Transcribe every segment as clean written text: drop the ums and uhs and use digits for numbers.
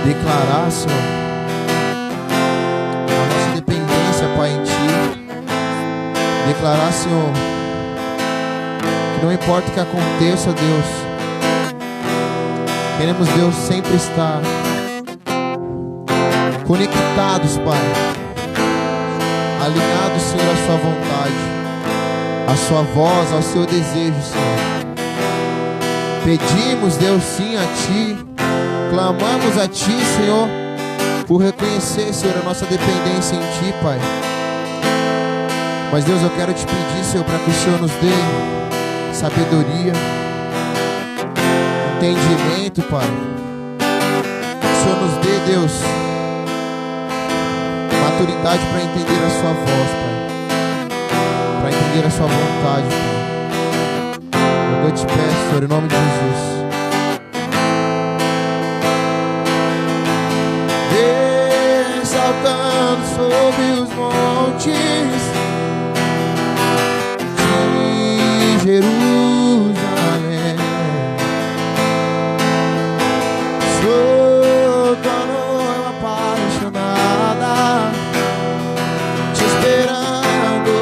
declarar, Senhor, a nossa dependência, Pai, em Ti. Declarar, Senhor, que não importa o que aconteça, Deus, queremos, Deus, sempre estar conectados, Pai, alinhados, Senhor, à Sua vontade, à Sua voz, ao Seu desejo, Senhor. Pedimos, Deus, sim, a Ti, clamamos a Ti, Senhor, por reconhecer, Senhor, a nossa dependência em Ti, Pai. Mas, Deus, eu quero Te pedir, Senhor, para que o Senhor nos dê sabedoria, entendimento, Pai. Que o Senhor nos dê, Deus, maturidade para entender a Sua voz, Pai, para entender a Sua vontade, Pai. Eu te peço, Senhor, em nome de Jesus. Vem saltando sobre os montes de Jerusalém. Sou tua noiva apaixonada, te esperando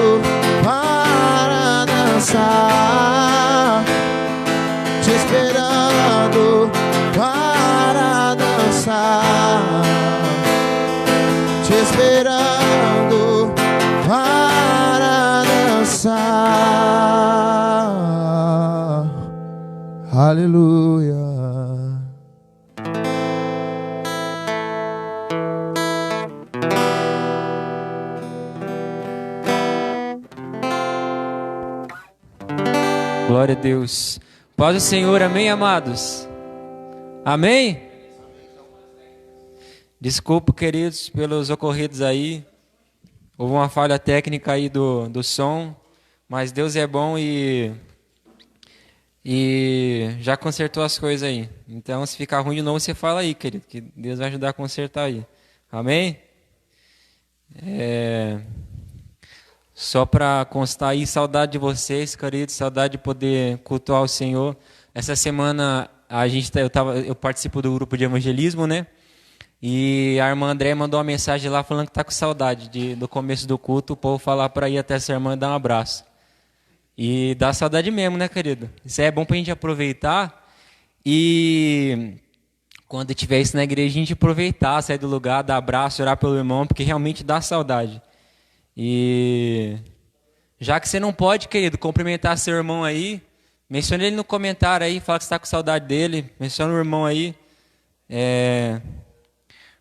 para dançar, te esperando para dançar, te esperando para dançar. Aleluia. Glória a Deus. Paz do Senhor, amém, amados? Amém? Desculpa, queridos, pelos ocorridos aí. Houve uma falha técnica aí do som, mas Deus é bom e já consertou as coisas aí. Então, se ficar ruim de novo, você fala aí, querido, que Deus vai ajudar a consertar aí. Amém? Só para constar aí, saudade de vocês, queridos, saudade de poder cultuar o Senhor. Essa semana eu participo do grupo de evangelismo, né? E a irmã André mandou uma mensagem lá falando que está com saudade do começo do culto, o povo falar para ir até essa irmã e dar um abraço. E dá saudade mesmo, né, querido? Isso é bom para a gente aproveitar e quando tiver isso na igreja, a gente aproveitar, sair do lugar, dar abraço, orar pelo irmão, porque realmente dá saudade. E já que você não pode, querido, cumprimentar seu irmão aí, menciona ele no comentário aí, fala que você está com saudade dele, menciona o irmão aí,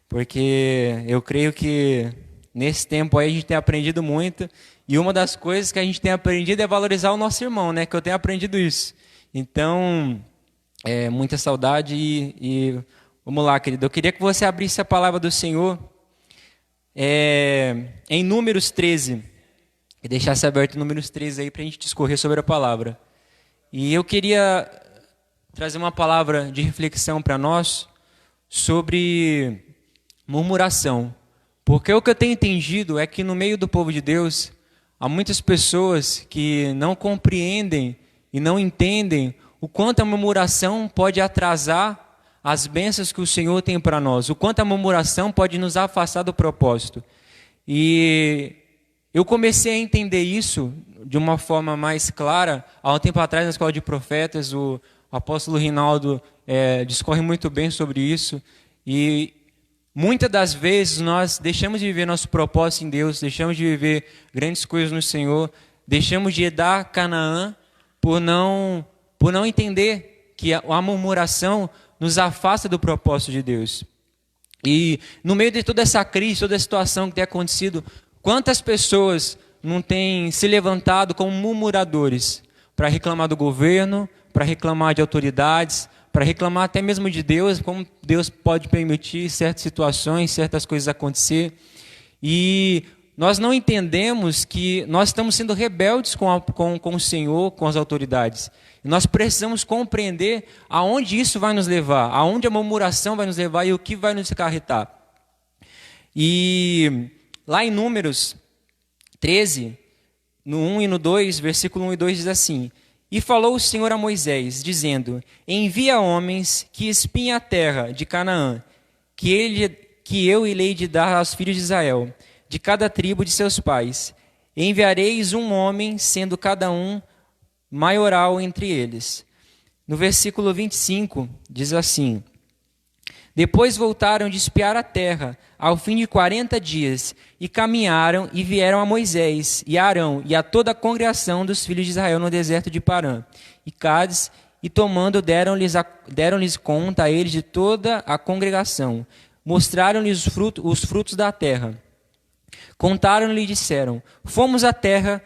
porque eu creio que nesse tempo aí a gente tem aprendido muito, e uma das coisas que a gente tem aprendido é valorizar o nosso irmão, né? Que eu tenho aprendido isso. Então, muita saudade e vamos lá, querido. Eu queria que você abrisse a palavra do Senhor em Números 13, e deixasse aberto Números 13 aí para a gente discorrer sobre a palavra. E eu queria trazer uma palavra de reflexão para nós sobre murmuração. Porque o que eu tenho entendido é que no meio do povo de Deus há muitas pessoas que não compreendem e não entendem o quanto a murmuração pode atrasar as bênçãos que o Senhor tem para nós, o quanto a murmuração pode nos afastar do propósito. E eu comecei a entender isso de uma forma mais clara há um tempo atrás na Escola de Profetas. O apóstolo Rinaldo discorre muito bem sobre isso. E muitas das vezes nós deixamos de viver nosso propósito em Deus, deixamos de viver grandes coisas no Senhor, deixamos de herdar Canaã por não entender que a murmuração nos afasta do propósito de Deus. E no meio de toda essa crise, toda a situação que tem acontecido, quantas pessoas não têm se levantado como murmuradores para reclamar do governo, para reclamar de autoridades, para reclamar até mesmo de Deus, como Deus pode permitir certas situações, certas coisas acontecer. E nós não entendemos que nós estamos sendo rebeldes com o Senhor, com as autoridades. E nós precisamos compreender aonde isso vai nos levar, aonde a murmuração vai nos levar e o que vai nos acarretar. E lá em Números 13, no 1 e no 2, versículo 1 e 2 diz assim: E falou o Senhor a Moisés, dizendo: Envia homens que espiem a terra de Canaã, que eu lhe de dar aos filhos de Israel, de cada tribo de seus pais. Enviareis um homem, sendo cada um maioral entre eles. No versículo 25, diz assim: Depois voltaram de espiar a terra, ao fim de 40 dias, e caminharam e vieram a Moisés e a Arão e a toda a congregação dos filhos de Israel no deserto de Parã e Cádiz, e tomando deram-lhes conta a eles de toda a congregação, mostraram-lhes os frutos da terra. Contaram-lhe e disseram: Fomos à terra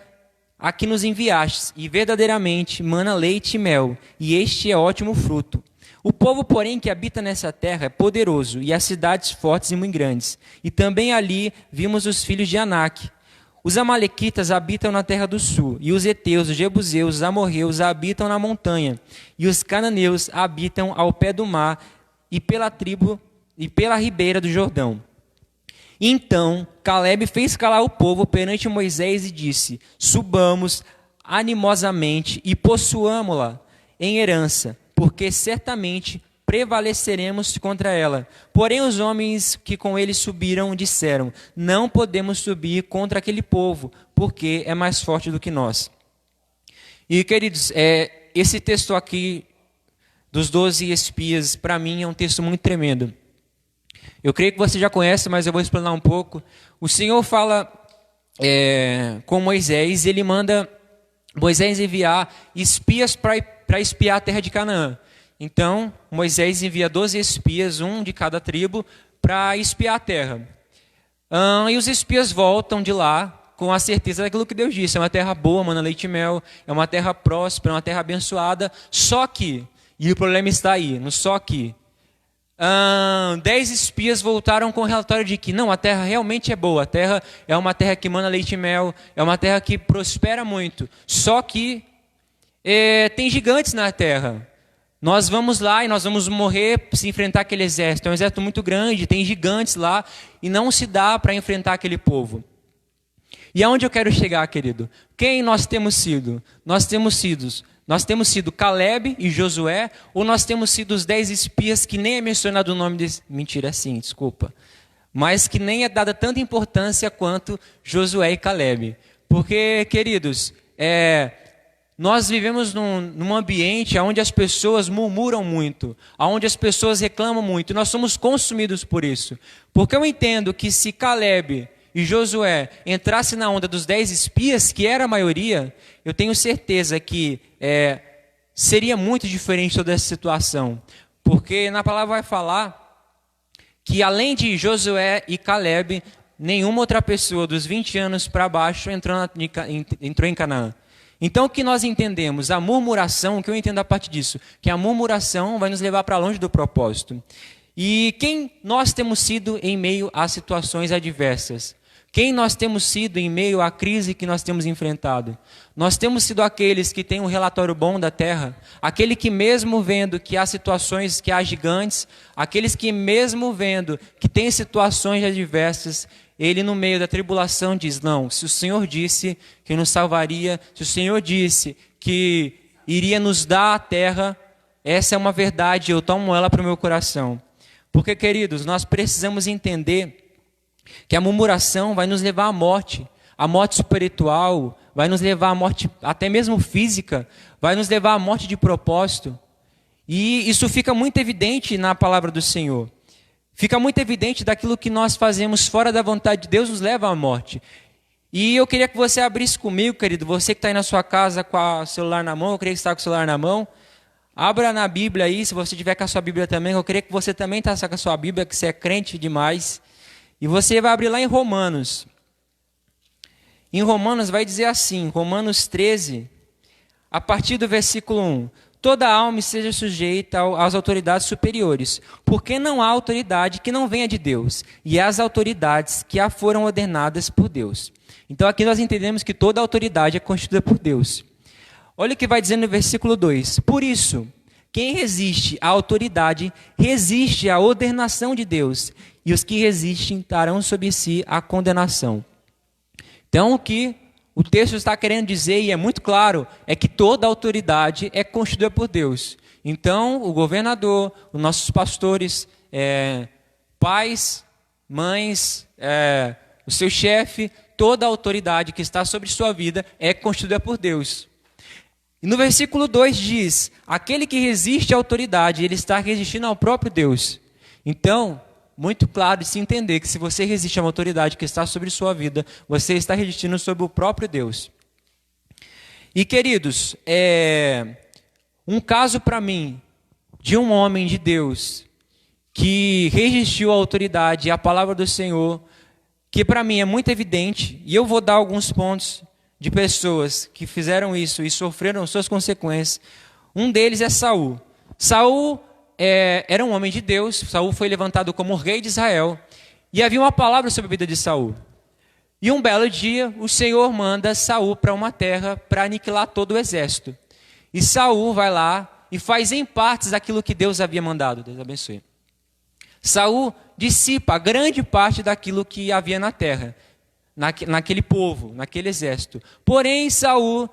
a que nos enviastes, e verdadeiramente mana leite e mel, e este é ótimo fruto. O povo, porém, que habita nessa terra é poderoso, e as cidades fortes e muito grandes. E também ali vimos os filhos de Anak. Os amalequitas habitam na terra do sul, e os heteus, os jebuseus, os amorreus habitam na montanha, e os cananeus habitam ao pé do mar e pela ribeira do Jordão. Então Calebe fez calar o povo perante Moisés e disse: Subamos animosamente e possuamo-la em herança, porque certamente prevaleceremos contra ela. Porém os homens que com ele subiram disseram: Não podemos subir contra aquele povo, porque é mais forte do que nós. E queridos, esse texto aqui dos 12 espias, para mim é um texto muito tremendo. Eu creio que você já conhece, mas eu vou explanar um pouco. O Senhor fala com Moisés, ele manda Moisés enviar espias para espiar a terra de Canaã. Então, Moisés envia 12 espias, um de cada tribo, para espiar a terra. E os espias voltam de lá com a certeza daquilo que Deus disse: é uma terra boa, mana leite e mel, é uma terra próspera, é uma terra abençoada. Só que, e o problema está aí, no só que, 10 espias voltaram com o relatório de que não, a terra realmente é boa, a terra é uma terra que mana leite e mel, é uma terra que prospera muito, só que tem gigantes na terra. Nós vamos lá e nós vamos morrer se enfrentar aquele exército. É um exército muito grande, tem gigantes lá e não se dá para enfrentar aquele povo. E aonde eu quero chegar, querido? Quem nós temos sido? Nós temos sido Calebe e Josué, ou nós temos sido os 10 espias que nem é mencionado o nome desse... Mentira, sim, desculpa. Mas que nem é dada tanta importância quanto Josué e Calebe. Porque, queridos, nós vivemos num ambiente onde as pessoas murmuram muito, onde as pessoas reclamam muito, e nós somos consumidos por isso. Porque eu entendo que se Calebe e Josué entrassem na onda dos 10 espias, que era a maioria, eu tenho certeza que seria muito diferente toda essa situação. Porque na palavra vai falar que além de Josué e Calebe, nenhuma outra pessoa dos 20 anos para baixo entrou em Canaã. Então o que nós entendemos? A murmuração, o que eu entendo a partir disso? Que a murmuração vai nos levar para longe do propósito. E quem nós temos sido em meio a situações adversas? Quem nós temos sido em meio à crise que nós temos enfrentado? Nós temos sido aqueles que têm um relatório bom da terra, aquele que mesmo vendo que há situações, que há gigantes, aqueles que mesmo vendo que tem situações adversas, ele no meio da tribulação diz: não, se o Senhor disse que nos salvaria, se o Senhor disse que iria nos dar a terra, essa é uma verdade, eu tomo ela para o meu coração. Porque, queridos, nós precisamos entender que a murmuração vai nos levar à morte espiritual, vai nos levar à morte até mesmo física, vai nos levar à morte de propósito. E isso fica muito evidente na palavra do Senhor. Fica muito evidente daquilo que nós fazemos fora da vontade de Deus nos leva à morte. E eu queria que você abrisse comigo, querido, você que está aí na sua casa com o celular na mão, eu queria que você está com o celular na mão, Abra na Bíblia aí, se você tiver com a sua Bíblia também, eu creio que você também está com a sua Bíblia, que você é crente demais. E você vai abrir lá em Romanos. Em Romanos vai dizer assim, Romanos 13, a partir do versículo 1. Toda alma seja sujeita às autoridades superiores, porque não há autoridade que não venha de Deus, e as autoridades que a foram ordenadas por Deus. Então aqui nós entendemos que toda autoridade é constituída por Deus. Olha o que vai dizer no versículo 2. Por isso, quem resiste à autoridade, resiste à ordenação de Deus, e os que resistem trarão sobre si a condenação. Então o que o texto está querendo dizer, e é muito claro, é que toda autoridade é constituída por Deus. Então, o governador, os nossos pastores, pais, mães, o seu chefe, toda a autoridade que está sobre sua vida é constituída por Deus. E no versículo 2 diz, aquele que resiste à autoridade, ele está resistindo ao próprio Deus. Então, muito claro de se entender que se você resiste a uma autoridade que está sobre sua vida, você está resistindo sobre o próprio Deus. E queridos, um caso para mim, de um homem de Deus, que resistiu à autoridade e à palavra do Senhor, que para mim é muito evidente, e eu vou dar alguns pontos de pessoas que fizeram isso e sofreram suas consequências. Um deles é Saul. Saul era um homem de Deus. Saul foi levantado como rei de Israel. E havia uma palavra sobre a vida de Saul. E um belo dia, o Senhor manda Saul para uma terra para aniquilar todo o exército. E Saul vai lá e faz em partes aquilo que Deus havia mandado. Deus abençoe. Saul dissipa grande parte daquilo que havia na terra, naquele povo, naquele exército. Porém, Saul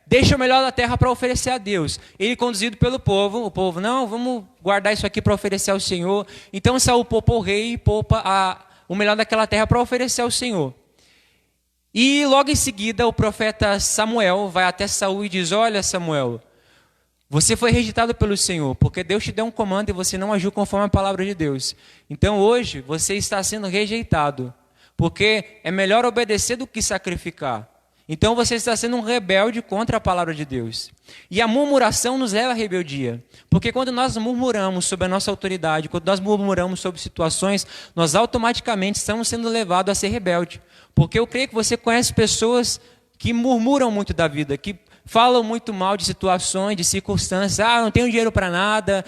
deixa o melhor da terra para oferecer a Deus. Ele conduzido pelo povo, o povo, não, vamos guardar isso aqui para oferecer ao Senhor. Então Saul poupa o rei e poupa o melhor daquela terra para oferecer ao Senhor. E logo em seguida o profeta Samuel vai até Saul e diz, olha Samuel, você foi rejeitado pelo Senhor, porque Deus te deu um comando e você não agiu conforme a palavra de Deus. Então hoje você está sendo rejeitado, porque é melhor obedecer do que sacrificar. Então você está sendo um rebelde contra a palavra de Deus. E a murmuração nos leva à rebeldia. Porque quando nós murmuramos sobre a nossa autoridade, quando nós murmuramos sobre situações, nós automaticamente estamos sendo levados a ser rebelde. Porque eu creio que você conhece pessoas que murmuram muito da vida, que falam muito mal de situações, de circunstâncias. Não tenho dinheiro para nada,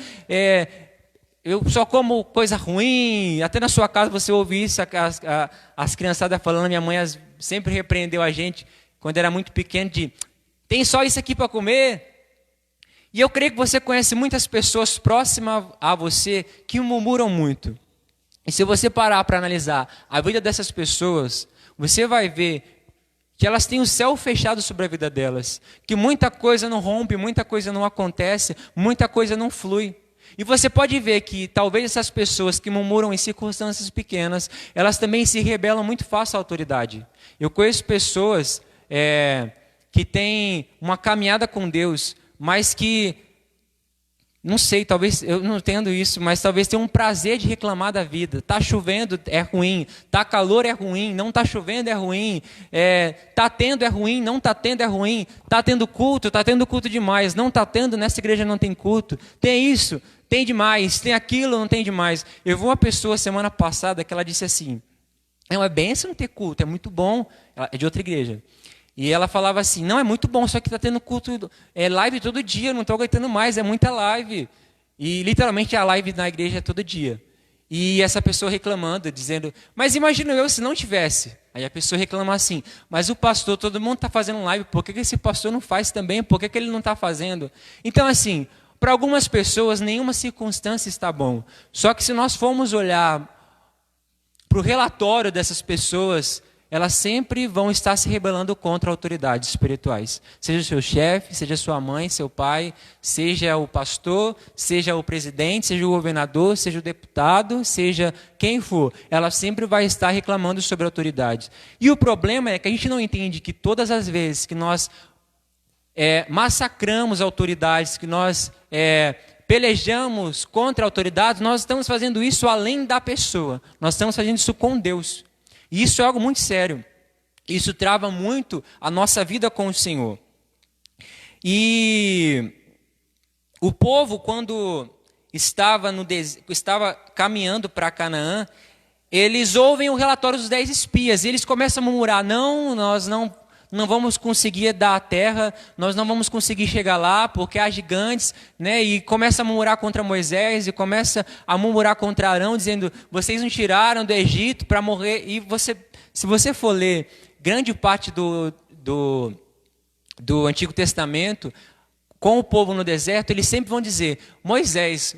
eu só como coisa ruim. Até na sua casa você ouve isso, as criançadas falando. Minha mãe sempre repreendeu a gente, quando era muito pequeno, tem só isso aqui para comer. E eu creio que você conhece muitas pessoas próximas a você que murmuram muito. E se você parar para analisar a vida dessas pessoas, você vai ver que elas têm o céu fechado sobre a vida delas, que muita coisa não rompe, muita coisa não acontece, muita coisa não flui. E você pode ver que talvez essas pessoas que murmuram em circunstâncias pequenas, elas também se rebelam muito fácil à autoridade. Eu conheço pessoas que têm uma caminhada com Deus, mas que, não sei, talvez, eu não entendo isso, mas talvez tenham um prazer de reclamar da vida. Está chovendo, é ruim. Está calor, é ruim. Não está chovendo, é ruim. Está tendo, é ruim. Não está tendo, é ruim. Está tendo culto demais. Não está tendo, nessa igreja não tem culto. Tem isso, tem demais. Tem aquilo, não tem demais. Eu vi uma pessoa semana passada que ela disse assim, é benção não ter culto, é muito bom. Ela é de outra igreja. E ela falava assim, não, é muito bom, só que está tendo culto, live todo dia, não estou aguentando mais, é muita live. E literalmente a live na igreja é todo dia. E essa pessoa reclamando, dizendo, mas imagina eu se não tivesse. Aí a pessoa reclama assim, mas o pastor, todo mundo está fazendo live, por que esse pastor não faz também? Por que ele não está fazendo? Então assim, para algumas pessoas nenhuma circunstância está bom. Só que se nós formos olhar para o relatório dessas pessoas, elas sempre vão estar se rebelando contra autoridades espirituais. Seja o seu chefe, seja sua mãe, seu pai, seja o pastor, seja o presidente, seja o governador, seja o deputado, seja quem for. Ela sempre vai estar reclamando sobre autoridades. E o problema é que a gente não entende que todas as vezes que nós massacramos autoridades, que nós pelejamos contra autoridades, nós estamos fazendo isso além da pessoa. Nós estamos fazendo isso com Deus. E isso é algo muito sério. Isso trava muito a nossa vida com o Senhor. E O povo, quando estava caminhando para Canaã, eles ouvem o relatório dos 10 espias e eles começam a murmurar: não, nós não vamos conseguir dar a terra, nós não vamos conseguir chegar lá, porque há gigantes, né? E começa a murmurar contra Moisés, e começa a murmurar contra Arão, dizendo: vocês nos tiraram do Egito para morrer. E se você for ler grande parte do Antigo Testamento, com o povo no deserto, eles sempre vão dizer: Moisés,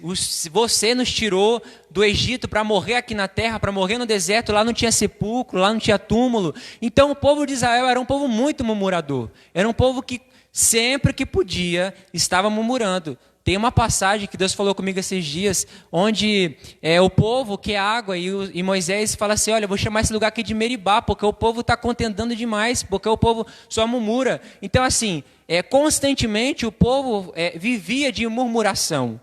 você nos tirou do Egito para morrer aqui na terra, para morrer no deserto, lá não tinha sepulcro, lá não tinha túmulo. Então o povo de Israel era um povo muito murmurador, era um povo que sempre que podia estava murmurando. Tem uma passagem que Deus falou comigo esses dias, onde o povo quer água e Moisés fala assim: olha, eu vou chamar esse lugar aqui de Meribá, porque o povo está contendendo demais, porque o povo só murmura. Então assim, constantemente o povo vivia de murmuração.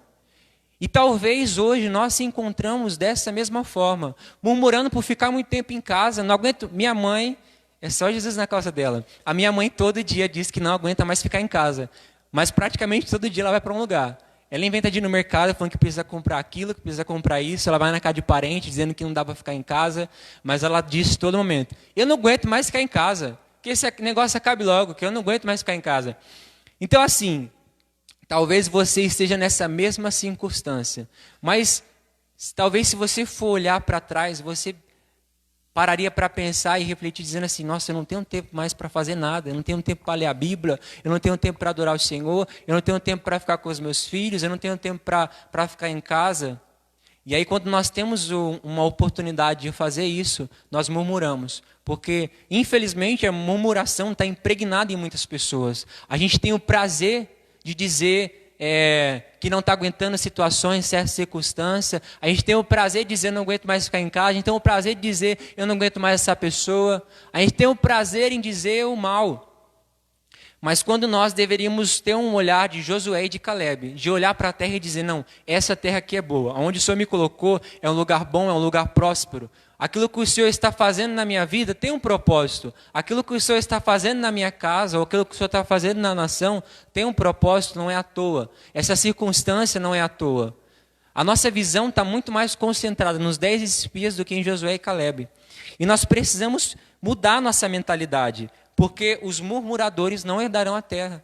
E talvez hoje nós se encontramos dessa mesma forma, murmurando por ficar muito tempo em casa. Não aguento, minha mãe, é só Jesus na causa dela. A minha mãe todo dia diz que não aguenta mais ficar em casa. Mas praticamente todo dia ela vai para um lugar. Ela inventa de ir no mercado falando que precisa comprar aquilo, que precisa comprar isso. Ela vai na casa de parente dizendo que não dá para ficar em casa. Mas ela diz todo momento: eu não aguento mais ficar em casa. Que esse negócio acabe logo, que eu não aguento mais ficar em casa. Então assim, talvez você esteja nessa mesma circunstância. Mas talvez se você for olhar para trás, você pararia para pensar e refletir, dizendo assim: nossa, eu não tenho tempo mais para fazer nada, eu não tenho tempo para ler a Bíblia, eu não tenho tempo para adorar o Senhor, eu não tenho tempo para ficar com os meus filhos, eu não tenho tempo para ficar em casa. E aí quando nós temos uma oportunidade de fazer isso, nós murmuramos. Porque, infelizmente, a murmuração está impregnada em muitas pessoas. A gente tem o prazer de dizer que não está aguentando situações, certas circunstâncias. A gente tem o prazer de dizer: não aguento mais ficar em casa. A gente tem o prazer de dizer: eu não aguento mais essa pessoa. A gente tem o prazer em dizer o mal. Mas quando nós deveríamos ter um olhar de Josué e de Caleb, de olhar para a terra e dizer: não, essa terra aqui é boa, onde o Senhor me colocou é um lugar bom, é um lugar próspero. Aquilo que o Senhor está fazendo na minha vida tem um propósito. Aquilo que o Senhor está fazendo na minha casa, ou aquilo que o Senhor está fazendo na nação, tem um propósito, não é à toa. Essa circunstância não é à toa. A nossa visão está muito mais concentrada nos 10 espias do que em Josué e Caleb. E nós precisamos mudar nossa mentalidade, porque os murmuradores não herdarão a terra.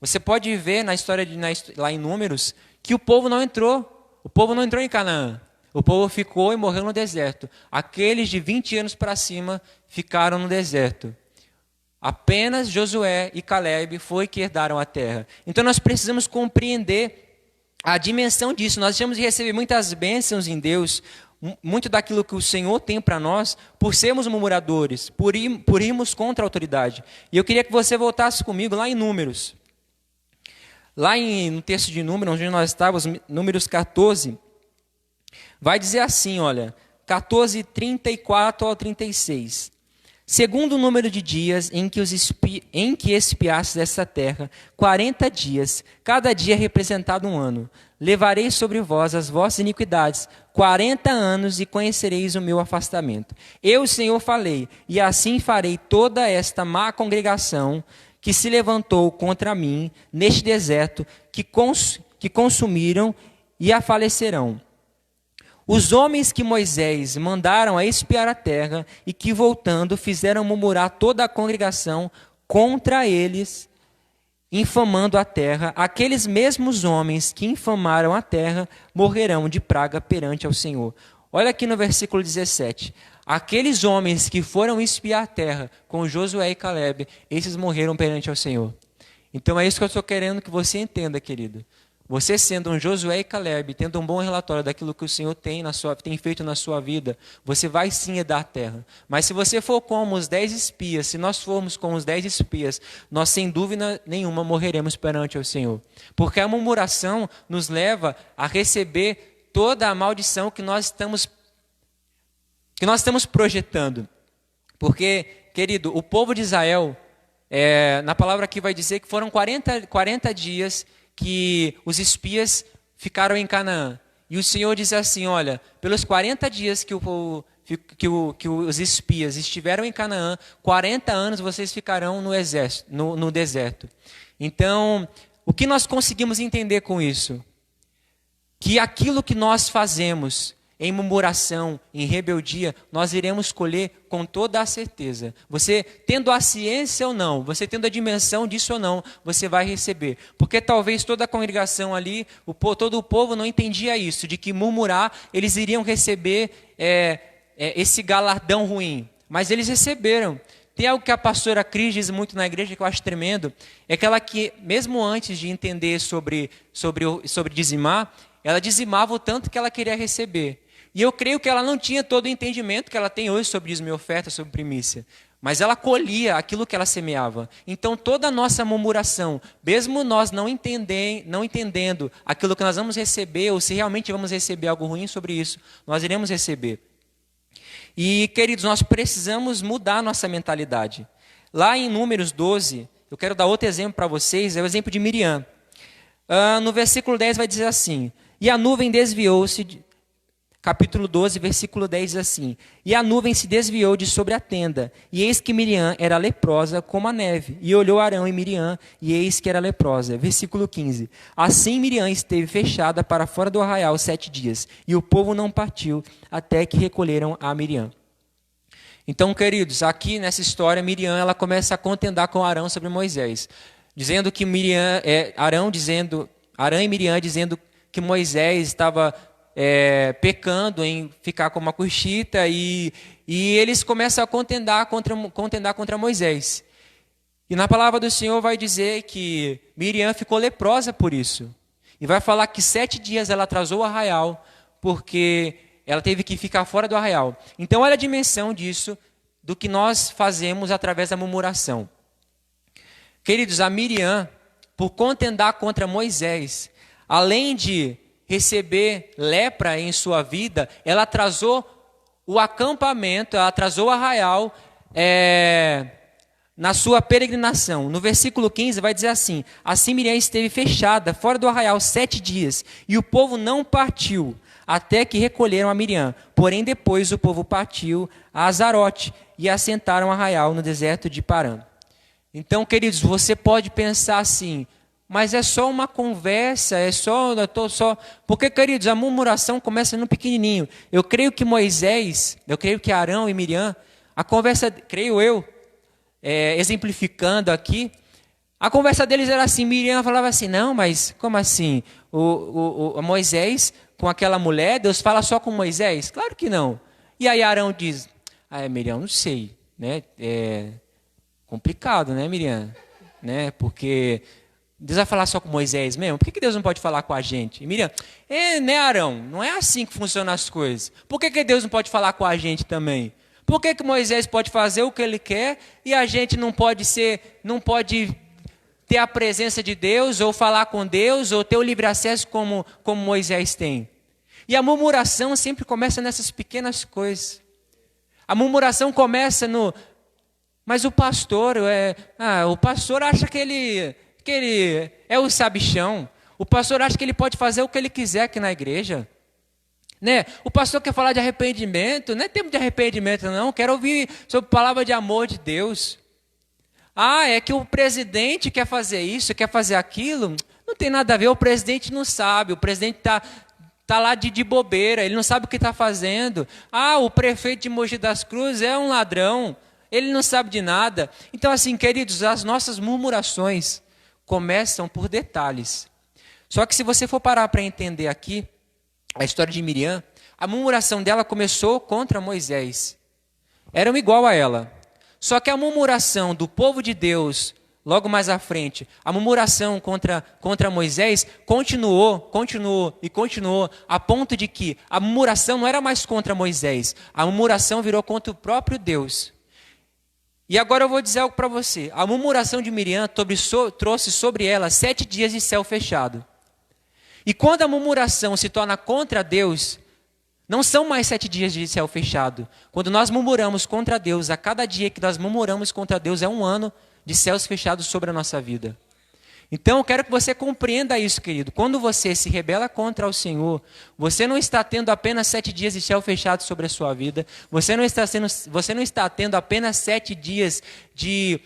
Você pode ver na história lá em Números que o povo não entrou. O povo não entrou em Canaã. O povo ficou e morreu no deserto. Aqueles de 20 anos para cima ficaram no deserto. Apenas Josué e Caleb foi que herdaram a terra. Então nós precisamos compreender a dimensão disso. Nós temos de receber muitas bênçãos em Deus, muito daquilo que o Senhor tem para nós, por sermos murmuradores, por irmos contra a autoridade. E eu queria que você voltasse comigo lá em Números. Lá no texto de Números, onde nós estávamos, Números 14, vai dizer assim, olha, 14, 34 ao 36. Segundo o número de dias em que espiastes essa terra, 40 dias, cada dia representado um ano. Levarei sobre vós as vossas iniquidades, 40 anos, e conhecereis o meu afastamento. Eu, o Senhor, falei, e assim farei toda esta má congregação que se levantou contra mim neste deserto, que consumiram e a falecerão. Os homens que Moisés mandaram a espiar a terra e que, voltando, fizeram murmurar toda a congregação contra eles, infamando a terra, aqueles mesmos homens que infamaram a terra morrerão de praga perante ao Senhor. Olha aqui no versículo 17. Aqueles homens que foram espiar a terra com Josué e Caleb, esses morreram perante ao Senhor. Então é isso que eu estou querendo que você entenda, querido. Você sendo um Josué e Caleb, tendo um bom relatório daquilo que o Senhor tem feito na sua vida, você vai sim herdar a terra. Mas se você for como os 10 espias, se nós formos como os 10 espias, nós sem dúvida nenhuma morreremos perante o Senhor. Porque a murmuração nos leva a receber toda a maldição que nós estamos projetando. Porque, querido, o povo de Israel, na palavra aqui vai dizer que foram 40 dias que os espias ficaram em Canaã. E o Senhor diz assim, olha, pelos 40 dias que os espias estiveram em Canaã, 40 anos vocês ficarão no deserto. Então, o que nós conseguimos entender com isso? Que aquilo que nós fazemos em murmuração, em rebeldia, nós iremos colher com toda a certeza. Você tendo a ciência ou não, você tendo a dimensão disso ou não, você vai receber. Porque talvez toda a congregação ali, todo o povo não entendia isso, de que murmurar, eles iriam receber esse galardão ruim. Mas eles receberam. Tem algo que a pastora Cris diz muito na igreja que eu acho tremendo, é que ela que, mesmo antes de entender sobre dizimar, ela dizimava o tanto que ela queria receber. E eu creio que ela não tinha todo o entendimento que ela tem hoje sobre dízimo e oferta, sobre primícia. Mas ela colhia aquilo que ela semeava. Então toda a nossa murmuração, mesmo nós não entendendo aquilo que nós vamos receber, ou se realmente vamos receber algo ruim sobre isso, nós iremos receber. E, queridos, nós precisamos mudar a nossa mentalidade. Lá em Números 12, eu quero dar outro exemplo para vocês, é o exemplo de Miriam. No versículo 10 vai dizer assim: e a nuvem desviou-se, capítulo 12, versículo 10 diz assim: e a nuvem se desviou de sobre a tenda, e eis que Miriam era leprosa como a neve, e olhou Arão e Miriam, e eis que era leprosa. Versículo 15: assim Miriam esteve fechada para fora do arraial 7 dias, e o povo não partiu, até que recolheram a Miriam. Então, queridos, aqui nessa história, Miriam ela começa a contendar com Arão sobre Moisés, dizendo que Arão e Miriam dizendo que Moisés estava pecando em ficar com uma cuxita, e eles começam a contendar contra Moisés. E na palavra do Senhor vai dizer que Miriam ficou leprosa por isso. E vai falar que 7 dias ela atrasou o arraial, porque ela teve que ficar fora do arraial. Então olha a dimensão disso, do que nós fazemos através da murmuração. Queridos, a Miriam, por contendar contra Moisés, além de receber lepra em sua vida, ela atrasou o acampamento, ela atrasou o arraial na sua peregrinação. No versículo 15 vai dizer assim: assim Miriam esteve fechada fora do arraial 7 dias, e o povo não partiu, até que recolheram a Miriam. Porém depois o povo partiu a Azarote, e assentaram o arraial no deserto de Parã. Então, queridos, você pode pensar assim: mas é só uma conversa, Porque, queridos, a murmuração começa no pequenininho. Eu creio que Arão e Miriam, a conversa, creio eu, exemplificando aqui, a conversa deles era assim: Miriam falava assim: não, mas como assim? O Moisés com aquela mulher, Deus fala só com Moisés? Claro que não. E aí Arão diz: Miriam, não sei, né? É complicado, né, Miriam? Né? Porque Deus vai falar só com Moisés mesmo? Por que Deus não pode falar com a gente? E Miriam: né, Arão? Não é assim que funcionam as coisas. Por que Deus não pode falar com a gente também? Por que Moisés pode fazer o que ele quer e a gente não pode ter a presença de Deus, ou falar com Deus, ou ter o livre acesso como Moisés tem? E a murmuração sempre começa nessas pequenas coisas. A murmuração começa mas o pastor acha que ele é o sabichão. O pastor acha que ele pode fazer o que ele quiser aqui na igreja. Né? O pastor quer falar de arrependimento, não é tempo de arrependimento não, quero ouvir sobre a palavra de amor de Deus. É que o presidente quer fazer isso, quer fazer aquilo. Não tem nada a ver, o presidente não sabe, o presidente está lá de bobeira, ele não sabe o que está fazendo. O prefeito de Mogi das Cruzes é um ladrão, ele não sabe de nada. Então, assim, queridos, as nossas murmurações começam por detalhes. Só que se você for parar para entender aqui a história de Miriam, a murmuração dela começou contra Moisés. Eram igual a ela. Só que a murmuração do povo de Deus, logo mais à frente, a murmuração contra Moisés continuou, a ponto de que a murmuração não era mais contra Moisés, a murmuração virou contra o próprio Deus. E agora eu vou dizer algo para você. A murmuração de Miriam trouxe sobre ela 7 dias de céu fechado. E quando a murmuração se torna contra Deus, não são mais 7 dias de céu fechado. Quando nós murmuramos contra Deus, a cada dia que nós murmuramos contra Deus é 1 ano de céus fechados sobre a nossa vida. Então eu quero que você compreenda isso, querido. Quando você se rebela contra o Senhor, você não está tendo apenas 7 dias de céu fechado sobre a sua vida. Você não está tendo apenas 7 dias de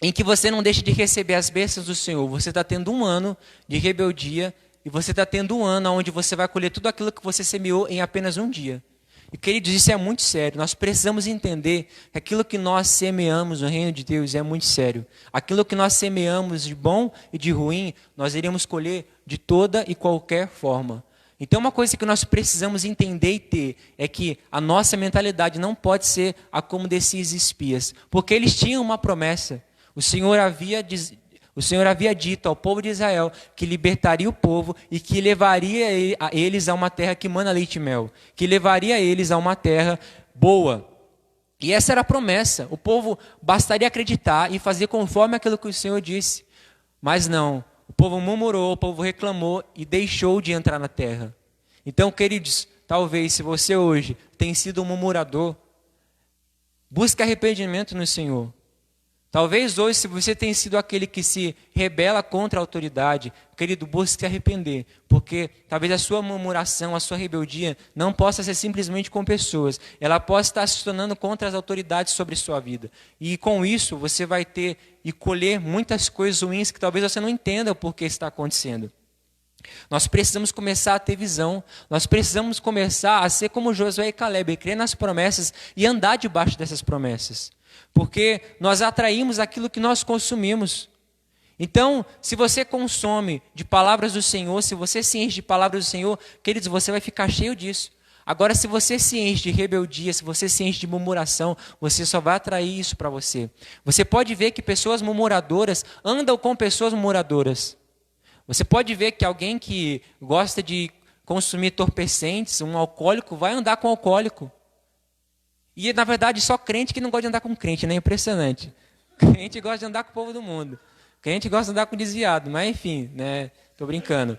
em que você não deixa de receber as bênçãos do Senhor. Você está tendo um ano de rebeldia e você está tendo um ano onde você vai colher tudo aquilo que você semeou em apenas um dia. E, queridos, isso é muito sério. Nós precisamos entender que aquilo que nós semeamos no reino de Deus é muito sério. Aquilo que nós semeamos de bom e de ruim, nós iremos colher de toda e qualquer forma. Então, uma coisa que nós precisamos entender e ter é que a nossa mentalidade não pode ser a como desses espias, porque eles tinham uma promessa. O Senhor havia dito ao povo de Israel que libertaria o povo e que levaria eles a uma terra que mana leite e mel, que levaria eles a uma terra boa. E essa era a promessa. O povo bastaria acreditar e fazer conforme aquilo que o Senhor disse. Mas não, o povo murmurou, o povo reclamou e deixou de entrar na terra. Então, queridos, talvez se você hoje tem sido um murmurador, busque arrependimento no Senhor. Talvez hoje, se você tem sido aquele que se rebela contra a autoridade, querido, busque se arrepender, porque talvez a sua murmuração, a sua rebeldia não possa ser simplesmente com pessoas, ela possa estar se tornando contra as autoridades sobre sua vida. E com isso, você vai ter e colher muitas coisas ruins que talvez você não entenda o porquê está acontecendo. Nós precisamos começar a ter visão, nós precisamos começar a ser como Josué e Caleb, crer nas promessas e andar debaixo dessas promessas. Porque nós atraímos aquilo que nós consumimos. Então, se você consome de palavras do Senhor, se você se enche de palavras do Senhor, queridos, você vai ficar cheio disso. Agora, se você se enche de rebeldia, se você se enche de murmuração, você só vai atrair isso para você. Você pode ver que pessoas murmuradoras andam com pessoas murmuradoras. Você pode ver que alguém que gosta de consumir entorpecentes, um alcoólico, vai andar com alcoólico. E, na verdade, só crente que não gosta de andar com crente, né? Impressionante. Crente gosta de andar com o povo do mundo. Crente gosta de andar com desviado, mas enfim, né? Estou brincando.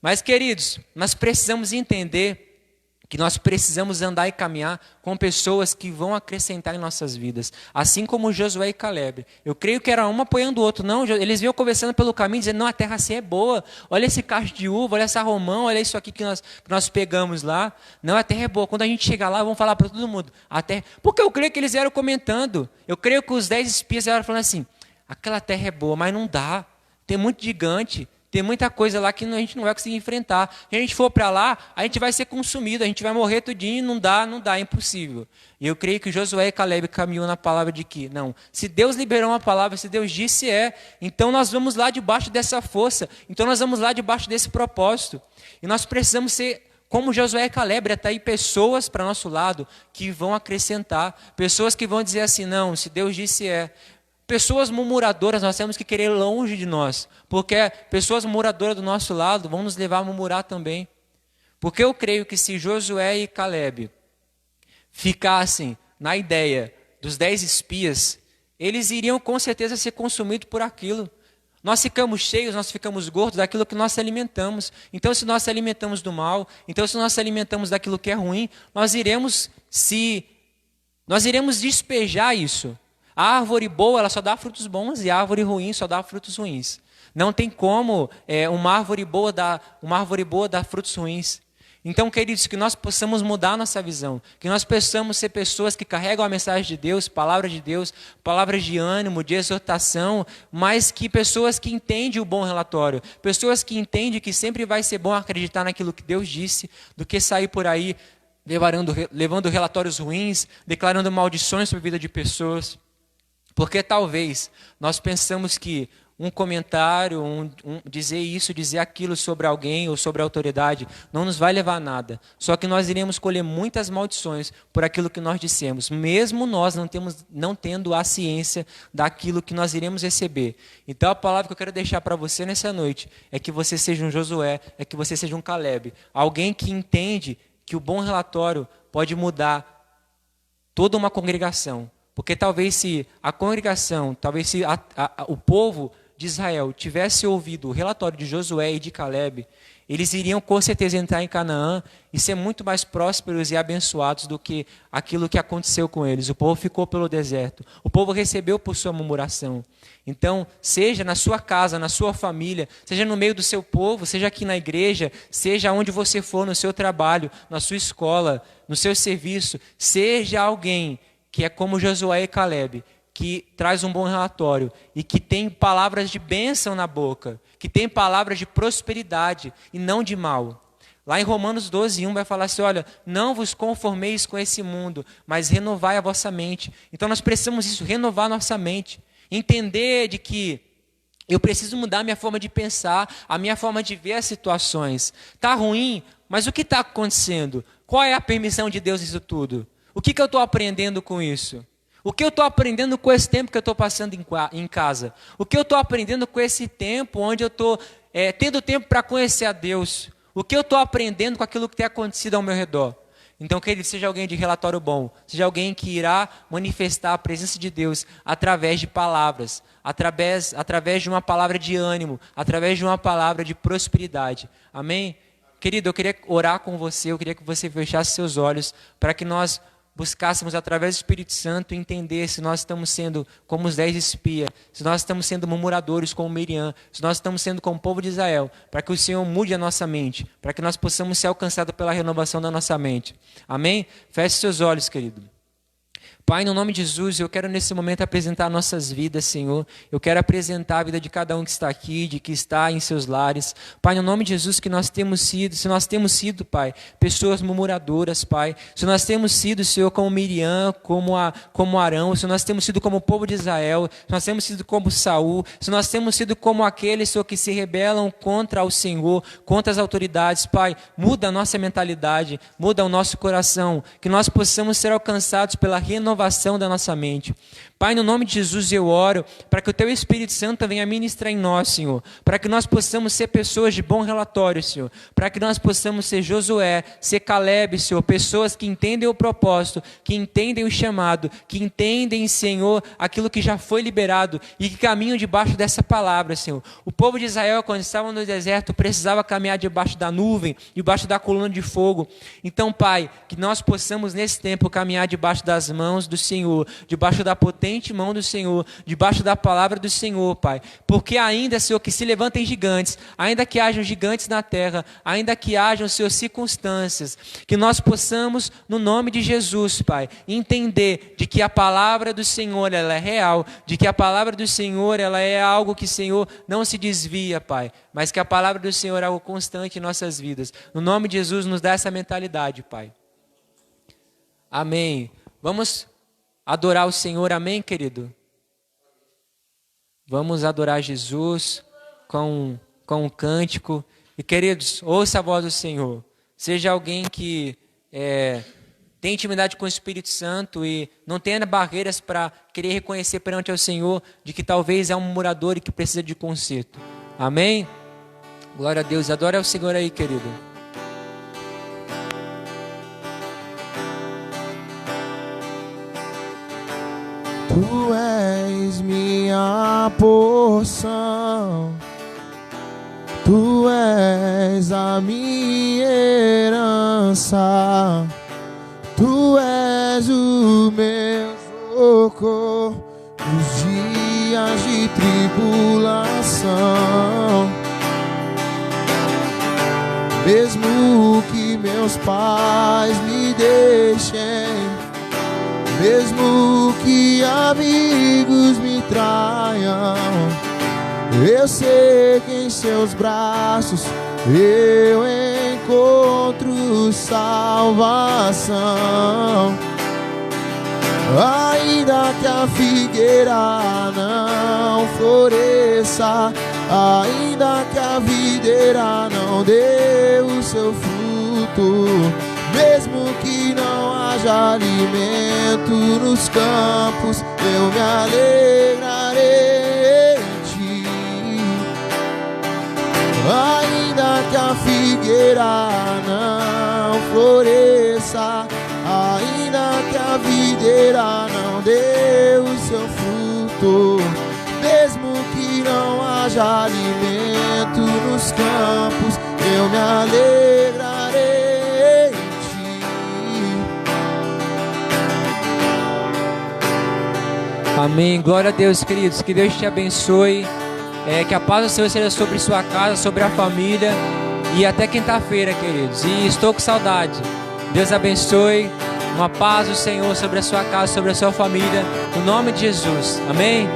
Mas, queridos, nós precisamos entender que nós precisamos andar e caminhar com pessoas que vão acrescentar em nossas vidas. Assim como Josué e Caleb. Eu creio que era um apoiando o outro. Não, eles vinham conversando pelo caminho, dizendo, não, a terra assim é boa. Olha esse cacho de uva, olha essa romão, olha isso aqui que nós pegamos lá. Não, a terra é boa. Quando a gente chegar lá, vamos falar para todo mundo. A terra... Porque eu creio que eles vieram comentando. Eu creio que os 10 espias vieram falando assim, aquela terra é boa, mas não dá. Tem muito gigante. Tem muita coisa lá que a gente não vai conseguir enfrentar. Se a gente for para lá, a gente vai ser consumido, a gente vai morrer tudinho, não dá, é impossível. E eu creio que Josué e Caleb caminhou na palavra de que, não, se Deus liberou uma palavra, se Deus disse então nós vamos lá debaixo dessa força, então nós vamos lá debaixo desse propósito. E nós precisamos ser como Josué e Caleb, atrair pessoas para nosso lado que vão acrescentar, pessoas que vão dizer assim, não, se Deus disse Pessoas murmuradoras, nós temos que querer longe de nós, porque pessoas murmuradoras do nosso lado vão nos levar a murmurar também. Porque eu creio que se Josué e Caleb ficassem na ideia dos 10 espias, eles iriam com certeza ser consumidos por aquilo. Nós ficamos cheios, nós ficamos gordos daquilo que nós alimentamos. Então, se nós alimentamos do mal, então se nós alimentamos daquilo que é ruim, nós iremos despejar isso. A árvore boa, ela só dá frutos bons e a árvore ruim só dá frutos ruins. Não tem como uma árvore boa dar frutos ruins. Então, queridos, que nós possamos mudar a nossa visão, que nós possamos ser pessoas que carregam a mensagem de Deus, palavras de ânimo, de exortação, mas que pessoas que entendem o bom relatório, pessoas que entendem que sempre vai ser bom acreditar naquilo que Deus disse, do que sair por aí levando relatórios ruins, declarando maldições sobre a vida de pessoas. Porque talvez nós pensamos que um comentário, dizer aquilo sobre alguém ou sobre a autoridade não nos vai levar a nada. Só que nós iremos colher muitas maldições por aquilo que nós dissemos, mesmo nós não tendo a ciência daquilo que nós iremos receber. Então a palavra que eu quero deixar para você nessa noite é que você seja um Josué, é que você seja um Caleb. Alguém que entende que o bom relatório pode mudar toda uma congregação. Porque talvez se a congregação, o povo de Israel tivesse ouvido o relatório de Josué e de Caleb, eles iriam com certeza entrar em Canaã e ser muito mais prósperos e abençoados do que aquilo que aconteceu com eles. O povo ficou pelo deserto, o povo recebeu por sua murmuração. Então, seja na sua casa, na sua família, seja no meio do seu povo, seja aqui na igreja, seja onde você for, no seu trabalho, na sua escola, no seu serviço, seja alguém que é como Josué e Caleb, que traz um bom relatório e que tem palavras de bênção na boca, que tem palavras de prosperidade e não de mal. Lá em Romanos 12:1 vai falar assim, olha, não vos conformeis com esse mundo, mas renovai a vossa mente. Então nós precisamos isso, renovar nossa mente, entender de que eu preciso mudar a minha forma de pensar, a minha forma de ver as situações. Está ruim, mas o que está acontecendo? Qual é a permissão de Deus nisso tudo? O que eu estou aprendendo com isso? O que eu estou aprendendo com esse tempo que eu estou passando em casa? O que eu estou aprendendo com esse tempo onde eu estou tendo tempo para conhecer a Deus? O que eu estou aprendendo com aquilo que tem acontecido ao meu redor? Então, que ele seja alguém de relatório bom, seja alguém que irá manifestar a presença de Deus através de palavras, através de uma palavra de ânimo, através de uma palavra de prosperidade. Amém? Querido, eu queria orar com você, eu queria que você fechasse seus olhos para que nós buscássemos através do Espírito Santo entender se nós estamos sendo como os 10 espias, se nós estamos sendo murmuradores como Miriam, se nós estamos sendo como o povo de Israel, para que o Senhor mude a nossa mente, para que nós possamos ser alcançados pela renovação da nossa mente. Amém? Feche seus olhos, querido. Pai, no nome de Jesus, eu quero nesse momento apresentar nossas vidas, Senhor. Eu quero apresentar a vida de cada um que está aqui, de que está em seus lares. Pai, no nome de Jesus, que nós temos sido, se nós temos sido, Pai, pessoas murmuradoras, Pai. Se nós temos sido, Senhor, como Miriam, como Arão, se nós temos sido como o povo de Israel, se nós temos sido como Saul, se nós temos sido como aqueles, Senhor, que se rebelam contra o Senhor, contra as autoridades, Pai, muda a nossa mentalidade, muda o nosso coração, que nós possamos ser alcançados pela renovação da nossa mente. Pai, no nome de Jesus eu oro para que o Teu Espírito Santo venha ministrar em nós, Senhor, para que nós possamos ser pessoas de bom relatório, Senhor, para que nós possamos ser Josué, ser Caleb, Senhor, pessoas que entendem o propósito, que entendem o chamado, que entendem, Senhor, aquilo que já foi liberado e que caminham debaixo dessa palavra, Senhor. O povo de Israel, quando estava no deserto, precisava caminhar debaixo da nuvem, debaixo da coluna de fogo. Então, Pai, que nós possamos nesse tempo caminhar debaixo das mãos do Senhor, debaixo da potente mão do Senhor, debaixo da palavra do Senhor, Pai. Porque ainda, Senhor, que se levantem gigantes, ainda que hajam gigantes na terra, ainda que hajam, Senhor, circunstâncias, que nós possamos, no nome de Jesus, Pai, entender de que a palavra do Senhor, ela é real, de que a palavra do Senhor, ela é algo que, Senhor, não se desvia, Pai, mas que a palavra do Senhor é algo constante em nossas vidas. No nome de Jesus, nos dá essa mentalidade, Pai. Amém. Vamos adorar o Senhor, amém, querido? Vamos adorar Jesus com um cântico. E, queridos, ouça a voz do Senhor. Seja alguém que tem intimidade com o Espírito Santo e não tenha barreiras para querer reconhecer perante ao Senhor de que talvez é um murmurador e que precisa de conserto. Amém? Glória a Deus. Adora o Senhor aí, querido. Tu és minha porção, Tu és a minha herança, Tu és o meu socorro nos dias de tribulação. Mesmo que meus pais me deixem, mesmo que amigos me traiam, eu sei que em seus braços eu encontro salvação. Ainda que a figueira não floresça, ainda que a videira não dê o seu fruto, mesmo que não haja alimento nos campos, eu me alegrarei em Ti. Ainda que a figueira não floresça, ainda que a videira não dê o seu fruto, mesmo que não haja alimento nos campos, eu me alegrarei. Amém. Glória a Deus, queridos. Que Deus te abençoe. Que a paz do Senhor seja sobre sua casa, sobre a família. E até quinta-feira, queridos. E estou com saudade. Deus abençoe. uma paz do Senhor sobre a sua casa, sobre a sua família, no nome de Jesus. Amém?